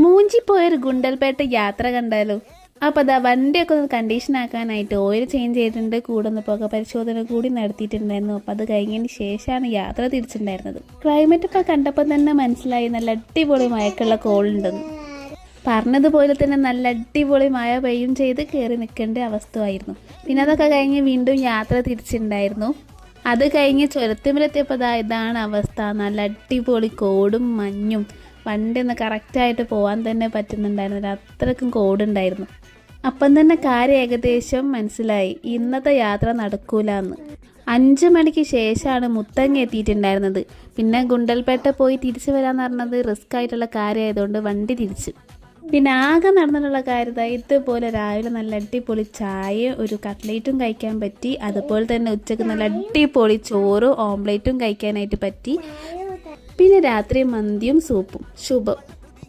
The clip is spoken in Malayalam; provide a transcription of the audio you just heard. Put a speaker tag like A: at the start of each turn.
A: മൂഞ്ചി പോയൊരു ഗുണ്ടൽപേട്ട യാത്ര കണ്ടാലോ. അപ്പോൾ അതാ വണ്ടിയൊക്കെ ഒന്ന് കണ്ടീഷൻ ആക്കാനായിട്ട് ഓയിൽ ചേഞ്ച് ചെയ്തിട്ടുണ്ട്, കൂടെ ഒന്ന് പുക പരിശോധന കൂടി നടത്തിയിട്ടുണ്ടായിരുന്നു. അപ്പോൾ അത് കഴിഞ്ഞതിന് ശേഷമാണ് യാത്ര തിരിച്ചിട്ടുണ്ടായിരുന്നത്. ക്ലൈമറ്റ് ഇപ്പോൾ കണ്ടപ്പോൾ തന്നെ മനസ്സിലായി നല്ല അടിപൊളി മഴക്കുള്ള കോളുണ്ടെന്ന്. പറഞ്ഞതുപോലെ തന്നെ നല്ല അടിപൊളി മഴ പെയ്യും ചെയ്ത് കയറി നിൽക്കേണ്ട അവസ്ഥയായിരുന്നു. പിന്നെ അതൊക്കെ കഴിഞ്ഞ് വീണ്ടും യാത്ര തിരിച്ചിട്ടുണ്ടായിരുന്നു. അത് കഴിഞ്ഞ് ചുരത്തുമ്പിലെത്തിയപ്പോൾ ഇതാണ് അവസ്ഥ. നല്ല അടിപൊളി കോടും മഞ്ഞും. വണ്ടി ഒന്ന് കറക്റ്റായിട്ട് പോകാൻ തന്നെ പറ്റുന്നുണ്ടായിരുന്നില്ല, അത്രയ്ക്കും കോടുണ്ടായിരുന്നു. അപ്പം തന്നെ കാര്യം ഏകദേശം മനസ്സിലായി, ഇന്നത്തെ യാത്ര നടക്കൂല എന്ന്. 5 മണിക്ക് ശേഷമാണ് മുത്തങ്ങ എത്തിയിട്ടുണ്ടായിരുന്നത്. പിന്നെ ഗുണ്ടൽപേട്ട പോയി തിരിച്ചു വരാമെന്ന് പറഞ്ഞത് റിസ്ക് ആയിട്ടുള്ള കാര്യമായതുകൊണ്ട് വണ്ടി തിരിച്ചു. പിന്നെ ആകെ നടന്നിട്ടുള്ള കാര്യം ഇതുപോലെ രാവിലെ നല്ല അടിപൊളി ചായ ഒരു കട്ട്ലേറ്റും കഴിക്കാൻ പറ്റി. അതുപോലെ തന്നെ ഉച്ചയ്ക്ക് നല്ല അടിപൊളി ചോറും ഓംലേറ്റും കഴിക്കാനായിട്ട് പറ്റി. പിന്നെ രാത്രി മന്തിയും സൂപ്പും. ശുഭം.